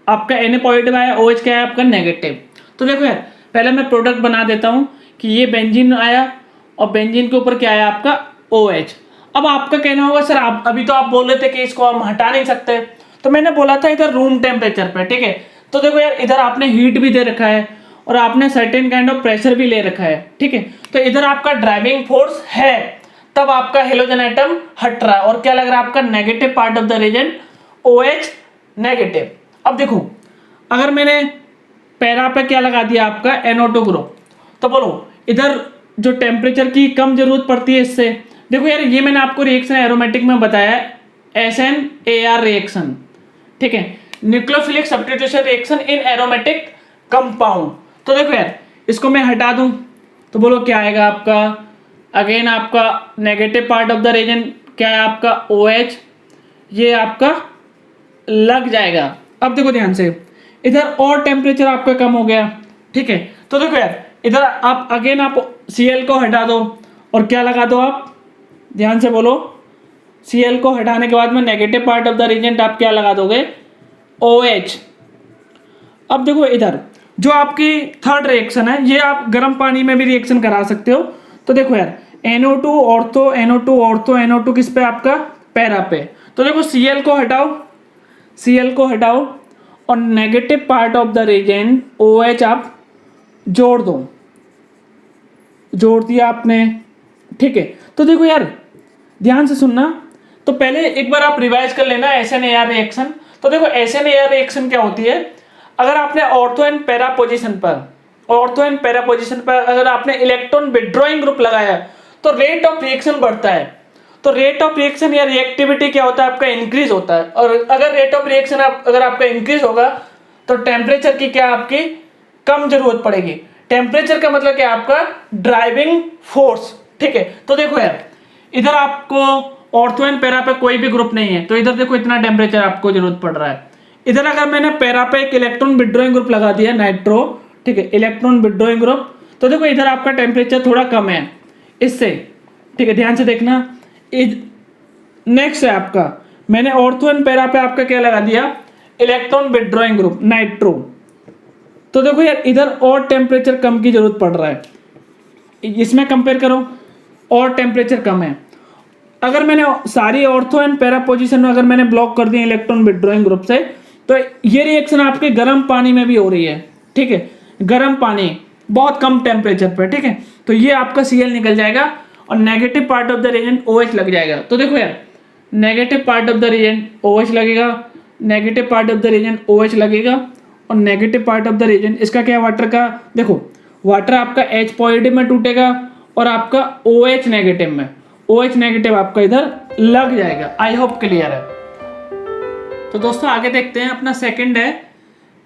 आपका Na पॉजिटिव आया, OH क्या है आपका नेगेटिव। तो देखो यार पहले मैं प्रोडक्ट बना देता हूँ कि ये बेंजीन आया और बेंजीन के ऊपर क्या आया आपका OH। अब आपका कहना होगा सर आप अभी तो आप बोल रहे थे कि इसको हम हटा नहीं सकते, तो मैंने बोला था इधर रूम टेम्परेचर पे, ठीक है। तो देखो यार इधर आपने हीट भी दे रखा है और आपने सर्टेन काइंड ऑफ प्रेशर भी ले रखा है, ठीक है। तो इधर आपका ड्राइविंग फोर्स है, तब आपका हेलोजन एटम हट रहा है और क्या लग रहा है आपका negative part of the region OH negative. अब देखो अगर मैंने पैरा पे क्या लगा दिया आपका NO2 ग्रुप, तो बोलो इधर जो टेम्परेचर की कम जरूरत पड़ती है इससे। देखो यार ये मैंने आपको रिएक्शन एरोमेटिक में बताया SNAR रिएक्शन, ठीक है, nucleophilic substitution reaction in aromatic compound. तो देखो यार इसको मैं हटा दूं तो बोलो क्या आएगा आपका, अगेन आपका negative part of the region क्या है आपका OH, ये आपका लग जाएगा। अब देखो ध्यान से इधर और टेम्परेचर आपका कम हो गया, ठीक है। तो देखो यार इधर आप अगेन आप Cl को हटा दो और क्या लगा दो आप, ध्यान से बोलो, Cl को हटाने के बाद में negative part of the reagent आप क्या लगा दोगे OH। अब देखो इधर जो आपकी थर्ड रिएक्शन है ये आप गर्म पानी में भी रिएक्शन करा सकते हो। तो देखो यार NO2 ortho NO2 ortho NO2 किस पे आपका पैरा पे। तो देखो Cl को हटाओ, Cl को हटाओ और negative part of the reagent OH आप जोड़ दो, जोड़ दिया आपने, ठीक है। तो देखो यार ध्यान से सुनना, तो पहले एक बार आप रिवाइज कर लेना SNAR रिएक्शन। तो देखो SNAR रिएक्शन क्या होती है, अगर आपने ऑर्थो एंड पैरा पोजीशन पर, ऑर्थो एंड पैरा पोजीशन पर अगर आपने इलेक्ट्रॉन विड्रॉइंग ग्रुप लगाया तो रेट ऑफ रिएक्शन बढ़ता है। तो रेट ऑफ रिएक्शन या रिएक्टिविटी क्या होता है आपका इंक्रीज होता है, और अगर रेट ऑफ रिएक्शन अगर आपका इंक्रीज होगा तो टेम्परेचर की क्या आपकी कम जरूरत पड़ेगी। टेम्परेचर का मतलब क्या आपका ड्राइविंग फोर्स, ठीक है। तो देखो यार इधर आपको ऑर्थो एंड पैरा पे कोई भी ग्रुप नहीं है, तो इधर देखो इतना टेम्परेचर आपको जरूरत पड़ रहा है। इधर अगर मैंने पैरा पे एक इलेक्ट्रॉन विड्रॉइंग ग्रुप लगा दिया नाइट्रो, ठीक है, इलेक्ट्रॉन विड्रॉइंग ग्रुप, तो देखो इधर आपका टेम्परेचर थोड़ा कम है इससे, ठीक है, ध्यान से देखना। नेक्स्ट है आपका मैंने ऑर्थो एंड पैरा पे आपका क्या लगा दिया इलेक्ट्रॉन विड्रॉइंग ग्रुप नाइट्रो। तो देखो यार इधर और टेम्परेचर कम की जरूरत पड़ रहा है, इसमें कंपेयर करो और टेम्परेचर कम है। अगर मैंने सारी ऑर्थो एंड पैरा पोजीशन में अगर मैंने ब्लॉक कर दिया इलेक्ट्रॉन विड्रॉइंग ग्रुप से, तो ये रिएक्शन आपके गर्म पानी में भी हो रही है, ठीक है, गर्म पानी बहुत कम टेम्परेचर पर, ठीक है। तो ये आपका Cl निकल जाएगा और negative part of the reagent OH लग जाएगा। तो देखो यार negative part of the reagent OH लगेगा, negative part of the reagent OH लगेगा और negative part of the reagent इसका क्या है वाटर का, देखो वाटर आपका H पॉजिटिव में टूटेगा और आपका OH नेगेटिव में, OH नेगेटिव आपका इधर लग जाएगा। आई होप क्लियर है। तो दोस्तों आगे देखते हैं, अपना सेकंड है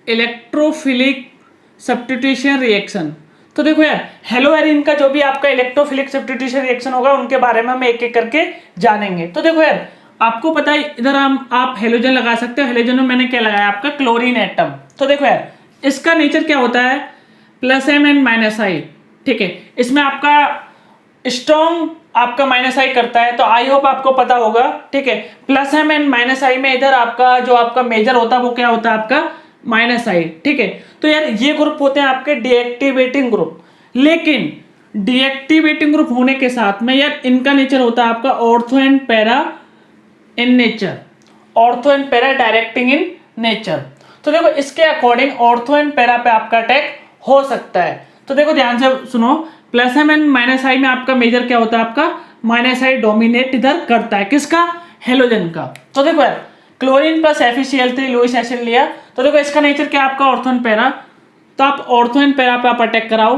इलेक्ट्रोफिलिक सब्स्टिट्यूशन रिएक्शन। तो देखो यार हेलोएरिन का जो भी आपका इलेक्ट्रोफिलिक सब्स्टिट्यूशन रिएक्शन होगा उनके बारे में हम एक एक करके जानेंगे। तो देखो यार आपको पता है इधर हम आप हेलोजन लगा सकते हो, हेलोजन में मैंने क्या लगाया आपका क्लोरीन एटम। तो देखो यार इसका नेचर क्या होता है +M एंड -I, ठीक है, इसमें आपका स्ट्रॉन्ग आपका -I करता है, तो आई होप आपको पता होगा, ठीक है। +M एंड -I में इधर आपका जो आपका मेजर होता है वो क्या होता है आपका -I, ठीक है। तो यार ये ग्रुप होते हैं आपके डीएक्टिवेटिंग ग्रुप, लेकिन डीएक्टिवेटिंग ग्रुप होने के साथ में यार इनका नेचर होता है आपका ortho and para in nature, ortho and para directing in nature. तो देखो इसके अकॉर्डिंग ऑर्थो एंड पैरा पे आपका अटैक हो सकता है। तो देखो ध्यान से सुनो, +M एंड -I में आपका मेजर क्या होता है आपका -I डोमिनेट इधर करता है, किसका हेलोजन का। तो देखो यार chlorine plus FeCl3 Lewis acid लिया, तो देखो इसका नेचर क्या आपका ऑर्थो एंड पैरा, तो आप ऑर्थो एंड पैरा पे आप अटैक कराओ।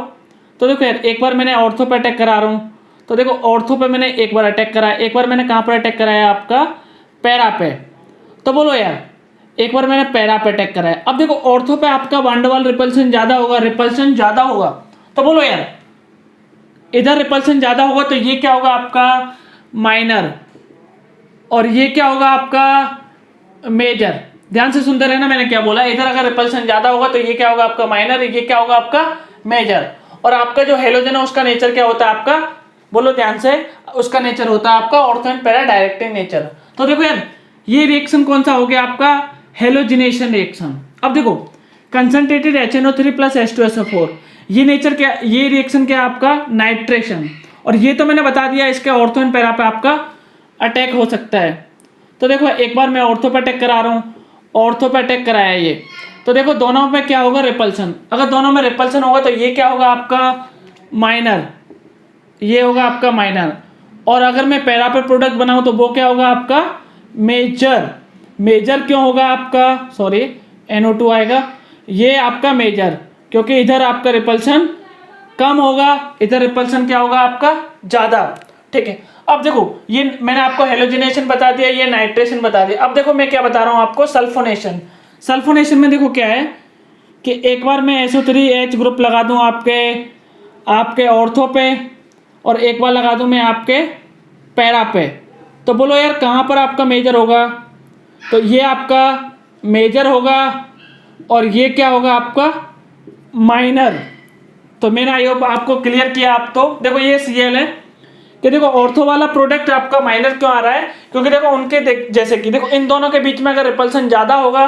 तो देखो यार एक बार मैंने ऑर्थो पे अटैक करा रहा हूँ, तो देखो ऑर्थो पे मैंने एक बार अटैक कराया, एक बार मैंने कहाँ पर अटैक कराया आपका पैरा पे। तो बोलो यार एक बार मैंने पैरा पे अटैक कराया, अब देखो ऑर्थो पे आपका वन टू वन रिपल्सन ज्यादा होगा, रिपल्सन ज्यादा होगा, तो बोलो यार इधर रिपल्सन ज्यादा होगा तो ये क्या होगा आपका माइनर और ये क्या होगा आपका मेजर। ध्यान से सुनते रहना मैंने क्या बोला, इधर अगर रिपल्सन ज्यादा होगा तो ये क्या होगा आपका माइनर, ये क्या होगा आपका मेजर। और आपका जो हेलोजन है उसका नेचर क्या होता है आपका, बोलो ध्यान से, उसका नेचर होता है आपका ortho and para directing nature. तो देखो यार ये रिएक्शन कौन सा हो गया आपका, हेलोजिनेशन रिएक्शन। अब देखो कंसंट्रेटेड HNO3 प्लस H2SO4, ये नेचर क्या, ये रिएक्शन क्या आपका, नाइट्रेशन। और ये तो मैंने बता दिया इसके ऑर्थो एंड पैरा पे आपका अटैक हो सकता है। तो देखो एक बार मैं ऑर्थो पे अटैक करा रहा हूँ, ऑर्थो पे अटैक कराया ये, तो देखो दोनों में क्या होगा, रिपल्सन। अगर दोनों में रिपल्सन होगा तो ये क्या होगा आपका माइनर, ये होगा आपका माइनर। और अगर मैं पैरा पे प्रोडक्ट बनाऊं तो वो क्या होगा आपका मेजर। मेजर क्यों होगा आपका, सॉरी NO2 आएगा, ये आपका मेजर, क्योंकि इधर आपका रिपल्सन कम होगा, इधर रिपल्सन क्या होगा आपका ज़्यादा। ठीक है, अब देखो ये मैंने आपको हेलोजिनेशन बता दिया, ये नाइट्रेशन बता दिया। अब देखो मैं क्या बता रहा हूँ आपको, सल्फोनेशन। सल्फोनेशन में देखो क्या है कि एक बार मैं SO3H ग्रुप लगा दूँ आपके ऑर्थो पे, और एक बार लगा दूँ मैं आपके पैरा पे, तो बोलो यार कहाँ पर आपका मेजर होगा, तो ये आपका मेजर होगा और ये क्या होगा आपका माइनर। तो मैंने आई होप आपको क्लियर किया। आप तो देखो ये Cl है कि देखो ऑर्थो वाला प्रोडक्ट आपका माइनर क्यों आ रहा है, क्योंकि देखो उनके जैसे कि देखो इन दोनों के बीच में अगर रिपल्सन ज़्यादा होगा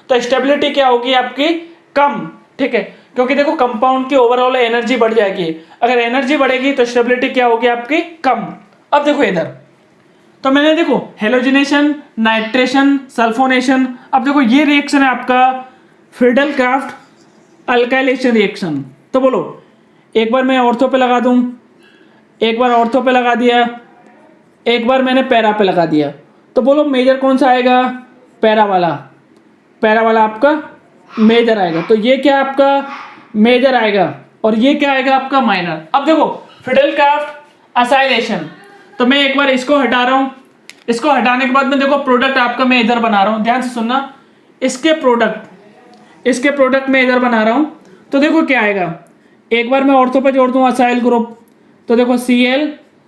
तो स्टेबिलिटी क्या होगी आपकी कम। ठीक है, क्योंकि देखो कंपाउंड की ओवरऑल एनर्जी बढ़ जाएगी, अगर एनर्जी बढ़ेगी तो स्टेबिलिटी क्या होगी आपकी कम। अब देखो इधर तो मैंने देखो हेलोजिनेशन, नाइट्रेशन, सल्फोनेशन। अब देखो ये रिएक्शन है आपका फ्रीडल क्राफ्ट अल्काइलेशन रिएक्शन। तो बोलो एक बार मैं ऑर्थो पे लगा दूं, एक बार ऑर्थो पे लगा दिया, एक बार मैंने पैरा पे लगा दिया, तो बोलो मेजर कौन सा आएगा, पैरा वाला। पैरा वाला आपका मेजर आएगा, तो ये क्या आपका मेजर आएगा और ये क्या आएगा आपका माइनर। अब देखो फ्रीडल क्राफ्ट असाइलेशन, तो मैं एक बार इसको हटा रहा हूँ, इसको हटाने के बाद में देखो प्रोडक्ट आपका मैं इधर बना रहा हूँ, ध्यान से सुनना, इसके प्रोडक्ट मैं इधर बना रहा हूँ। तो देखो क्या आएगा, एक बार मैं ऑर्थो पे जोड़ दूँ असाइल ग्रुप, तो देखो Cl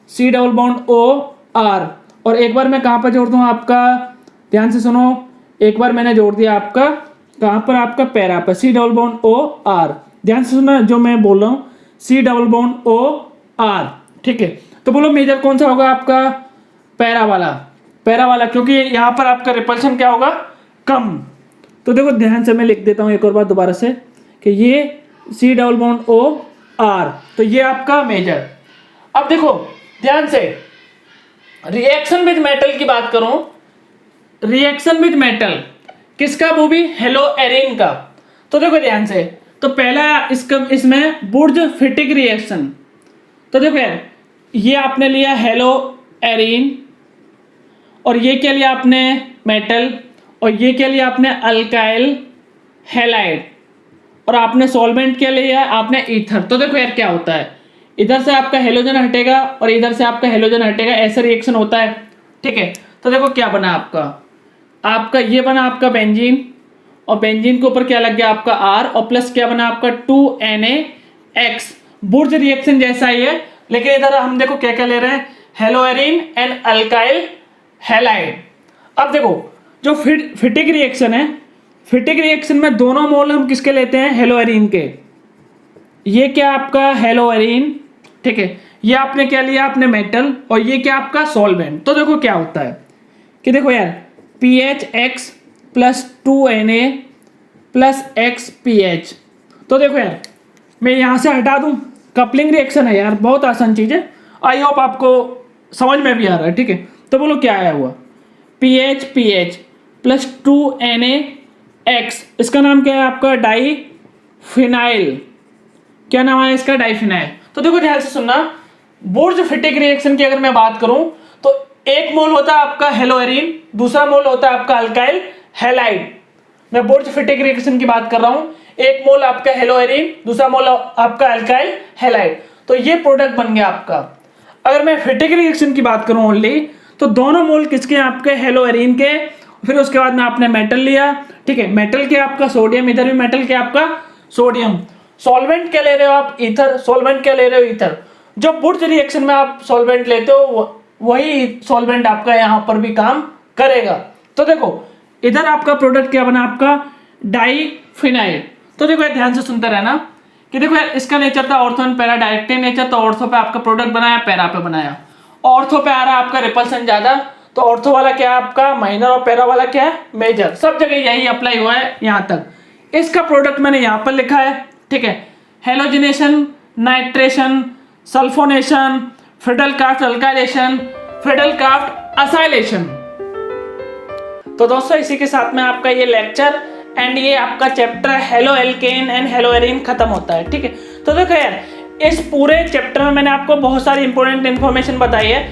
C double bond OR, और एक बार मैं कहाँ पर जोड़ दूँ आपका, ध्यान से सुनो, एक बार मैंने जोड़ दिया आपका कहाँ पर, आपका पैरा पर C डबल बॉन्ड OR। ध्यान से सुनना जो मैं बोल रहा हूँ, C डबल बॉन्ड OR। ठीक है, तो बोलो मेजर कौन सा होगा आपका, पैरा वाला, क्योंकि यहाँ पर आपका रिपल्सन क्या होगा कम। तो देखो ध्यान से मैं लिख देता हूँ एक और बार दोबारा से कि ये C डबल बॉन्ड OR, तो ये आपका मेजर। अब देखो ध्यान से रिएक्शन विद मेटल की बात करूं, रिएक्शन विद मेटल किसका, वो भी हेलो एरिन का। तो देखो ध्यान से, तो पहला इसमें बुर्ज फिटिक रिएक्शन। तो देखो यार ये आपने लिया हेलो एरिन, और ये क्या लिया आपने मेटल, और ये क्या लिया आपने अल्काइल हैलाइड, और आपने सॉल्वेंट क्या लिया आपने ईथर। तो देखो यार क्या होता है, इधर से आपका हेलोजन हटेगा और इधर से आपका हेलोजन हटेगा, ऐसा रिएक्शन होता है। ठीक है, तो देखो क्या बना आपका ये बना आपका बेंजीन, और बेंजीन के ऊपर क्या लग गया आपका R, और प्लस क्या बना आपका 2NaX। बुर्ज रिएक्शन जैसा ही है, लेकिन इधर हम देखो क्या क्या ले रहे हैं, हेलोएरिन एंड अल्काइल हैलाइड। अब देखो जो फिटिक रिएक्शन है, फिटिक रिएक्शन में दोनों मोल हम किसके लेते हैं, हेलोएरिन के। ये क्या आपका हेलोएरिन, ठीक है, ये आपने क्या लिया आपने मेटल, और ये क्या आपका सॉल्वेंट। तो देखो क्या होता है कि देखो यार PHX plus 2Na plus XPH। तो देखो यार मैं यहाँ से हटा दूँ, कपलिंग रिएक्शन है यार, बहुत आसान चीज़ है, आई होप आपको समझ में भी आ रहा है। ठीक है, तो बोलो क्या आया हुआ, PH प्लस 2NaX, इसका नाम क्या है आपका डाईफिनाइल। क्या नाम है इसका, डाईफिनाइल। तो देखो ध्यान से सुनना, बुर्ज फिटिक रिएक्शन की अगर मैं बात करूं तो एक मोल होता है आपका हेलोएरिन, दूसरा मोल होता है आपका अल्काइल हैलाइड। मैं बुर्ज फिटिक रिएक्शन की बात कर रहा हूं, एक मोल आपका हेलोएरिन, दूसरा मोल आपका अल्काइल हैलाइड। तो ये प्रोडक्ट बन गया आपका। अगर मैं फिटिक रिएक्शन की बात करूं ओनली, तो दोनों मोल किसके, आपके हेलोएरिन के, फिर उसके बाद में आपने मेटल लिया। ठीक है, मेटल के आपका सोडियम, इधर भी मेटल के आपका सोडियम। सॉल्वेंट क्या ले रहे हो आप, ईथर। सॉल्वेंट क्या ले रहे हो, ईथर। जो बुर्ज रिएक्शन में आप सॉल्वेंट लेते हो वही सॉल्वेंट आपका यहाँ पर भी काम करेगा। तो देखो इधर आपका प्रोडक्ट क्या बना आपका डाईफिनाइल। तो देखो ध्यान से सुनते रहना कि देखो इसका नेचर था ortho and para, direct nature, तो ऑर्थो पे आपका प्रोडक्ट बनाया, पैरा पे बनाया। ऑर्थो पे आ रहा है आपका रिपल्सन ज्यादा, तो ऑर्थो वाला क्या है आपका माइनर और पैरा वाला क्या है मेजर, सब जगह यही अप्लाई हुआ है यहाँ तक। इसका प्रोडक्ट मैंने यहाँ पर लिखा है, ठीक है, halogenation, nitration, sulphonation, Friedel-craft alkylation, Friedel-craft acylation. तो दोस्तों इसी के साथ में आपका ये लेक्चर एंड ये आपका chapter halo alkane and hello arene खत्म होता है, ठीक है। तो देखो यार, इस पूरे चैप्टर में मैंने आपको बहुत सारी इंपॉर्टेंट इन्फॉर्मेशन बताई है,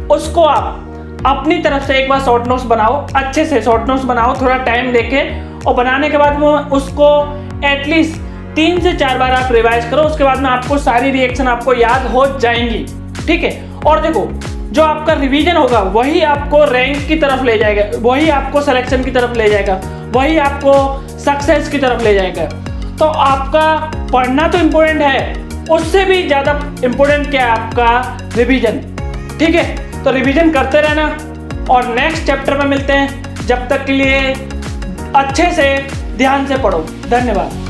उसको आप अपनी तरफ से एक बार शॉर्ट नोट्स बनाओ, अच्छे से शॉर्ट नोट्स बनाओ थोड़ा टाइम लेके, और बनाने के बाद वो उसको एटलीस्ट 3 से 4 बार आप रिवाइज करो, उसके बाद में आपको सारी रिएक्शन आपको याद हो जाएंगी, ठीक है। और देखो जो आपका रिवीजन होगा वही आपको रैंक की तरफ ले जाएगा, वही आपको सिलेक्शन की तरफ ले जाएगा, वही आपको सक्सेस की तरफ ले जाएगा। तो आपका पढ़ना तो इम्पोर्टेंट है, उससे भी ज़्यादा इम्पोर्टेंट क्या है आपका रिवीजन, ठीक है। तो रिवीजन करते रहना और नेक्स्ट चैप्टर में मिलते हैं, जब तक के लिए अच्छे से ध्यान से पढ़ो। धन्यवाद।